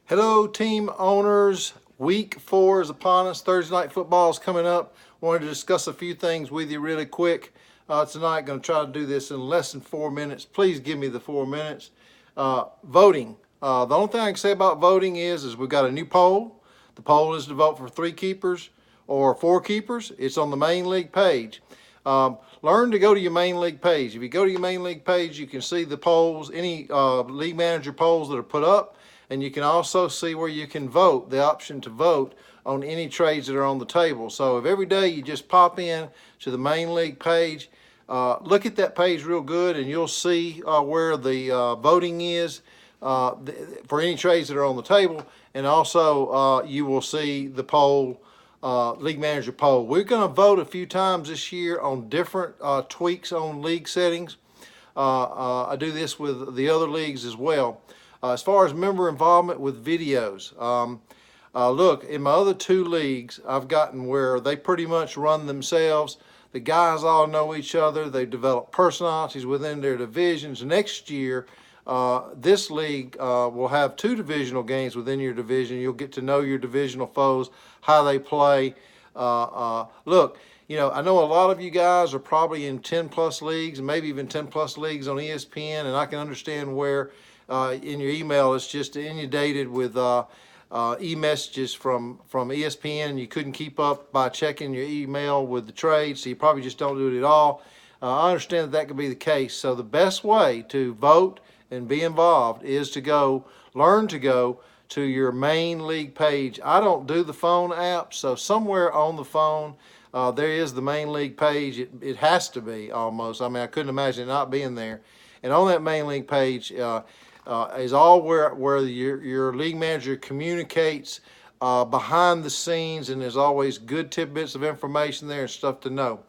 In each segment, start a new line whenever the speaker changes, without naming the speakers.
Hello, team owners. Week 4 is upon us. Thursday night football is coming up. Wanted to discuss a few things with you really quick tonight. Going to try to do this in less than 4 minutes. Please give me the 4 minutes. Voting. The only thing I can say about voting is we've got a new poll. The poll is to vote for 3 keepers or 4 keepers. It's on the main league page. Learn to go to your main league page. If you go to your main league page, you can see the polls, any league manager polls that are put up. And you can also see where you can vote, the option to vote on any trades that are on the table. So if every day you just pop in to the main league page, look at that page real good and you'll see where the voting is for any trades that are on the table. And also you will see the poll, league manager poll. We're going to vote a few times this year on different tweaks on league settings. I do this with the other leagues as well. As far as member involvement with videos, look, in my other 2 leagues, I've gotten where they pretty much run themselves. The guys all know each other. They've developed personalities within their divisions. Next year, this league will have 2 divisional games within your division. You'll get to know your divisional foes, how they play. Look, you know, I know a lot of you guys are probably in 10+ leagues, maybe even 10+ leagues on ESPN, and I can understand where in your email it's just inundated with e-messages from ESPN, and you couldn't keep up by checking your email with the trade, so you probably just don't do it at all. I understand that could be the case. So the best way to vote and be involved is to learn to go to your main league page. I don't do the phone app, so somewhere on the phone there is the main league page. It has to be almost. I mean, I couldn't imagine it not being there. And on that main league page is all where your league manager communicates behind the scenes, and there's always good tidbits of information there and stuff to know.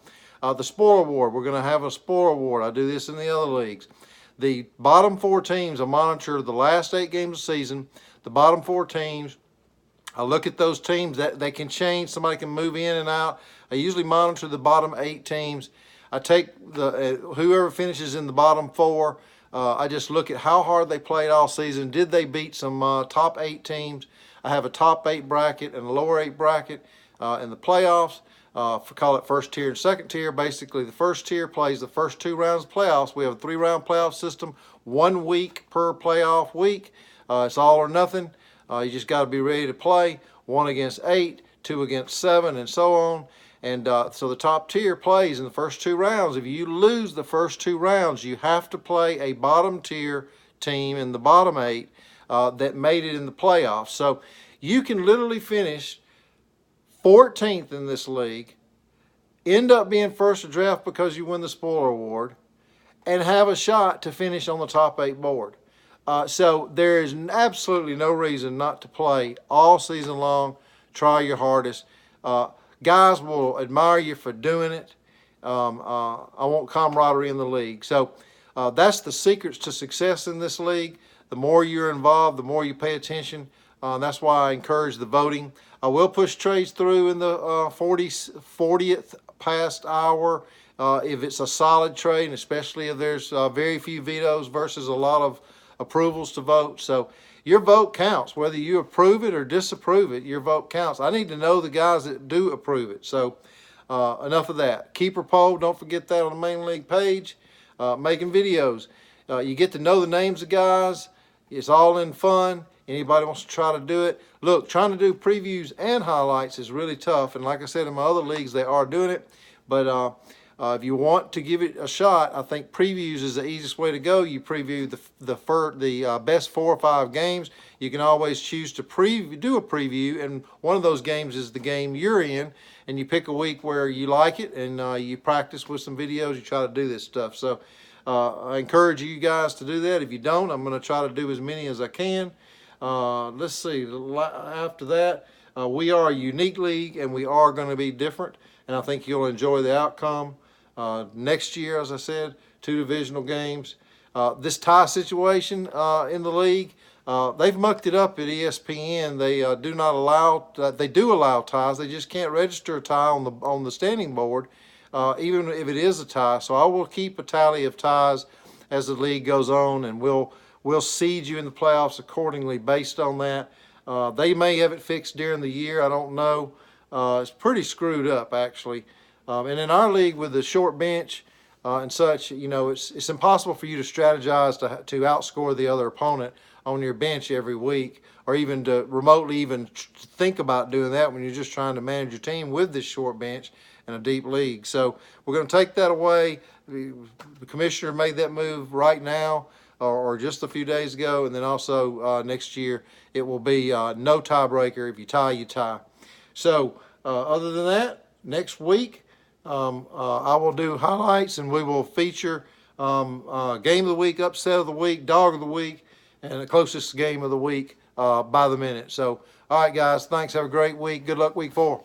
The spoiler award, we're going to have a spoiler award. I do this in the other leagues. The bottom 4 teams, I monitor the last 8 games of the season. The bottom 4 teams, I look at those teams that they can change. Somebody can move in and out. I usually monitor the bottom 8 teams. I take whoever finishes in the bottom 4. I just look at how hard they played all season. Did they beat some top 8 teams? I have a top 8 bracket and a lower 8 bracket in the playoffs. Call it first tier and second tier. Basically, the first tier plays the first 2 rounds of playoffs. We have a 3-round playoff system, 1 week per playoff week. It's all or nothing. You just got to be ready to play. 1 against 8, 2 against 7, and so on. And so the top tier plays in the first 2 rounds. If you lose the first 2 rounds, you have to play a bottom tier team in the bottom 8 that made it in the playoffs. So you can literally finish 14th in this league, end up being first to draft because you win the spoiler award, and have a shot to finish on the top 8 board. So there is absolutely no reason not to play all season long. Try your hardest. Guys will admire you for doing it. I want camaraderie in the league. So that's the secrets to success in this league. The more you're involved, the more you pay attention. That's why I encourage the voting. I will push trades through in the 40th past hour if it's a solid trade, and especially if there's very few vetoes versus a lot of approvals to vote. So your vote counts. Whether you approve it or disapprove it, your vote counts. I need to know the guys that do approve it. So enough of that. Keeper poll, don't forget that on the main league page. Making videos. You get to know the names of guys. It's all in fun. Anybody wants to try to do it. Look, trying to do previews and highlights is really tough. And like I said, in my other leagues, they are doing it. But if you want to give it a shot, I think previews is the easiest way to go. You preview the best 4 or 5 games. You can always choose to do a preview, and one of those games is the game you're in, and you pick a week where you like it, and you practice with some videos. You try to do this stuff. So I encourage you guys to do that. If you don't, I'm going to try to do as many as I can. Let's see. After that, we are a unique league, and we are going to be different, and I think you'll enjoy the outcome. Next year, as I said, 2 divisional games. This tie situation in the league, they've mucked it up at ESPN. They do allow ties. They just can't register a tie on the standing board, even if it is a tie. So I will keep a tally of ties as the league goes on, and we'll we'll seed you in the playoffs accordingly based on that. They may have it fixed during the year. I don't know. It's pretty screwed up, actually. And in our league with the short bench and such, you know, it's impossible for you to strategize to outscore the other opponent on your bench every week, or even to remotely even think about doing that when you're just trying to manage your team with this short bench in a deep league. So we're going to take that away. The commissioner made that move right now, or just a few days ago, and then also next year it will be no tiebreaker. If you tie, you tie. So other than that, next week I will do highlights, and we will feature game of the week, upset of the week, dog of the week, and the closest game of the week by the minute. So, all right, guys, thanks. Have a great week. Good luck week 4.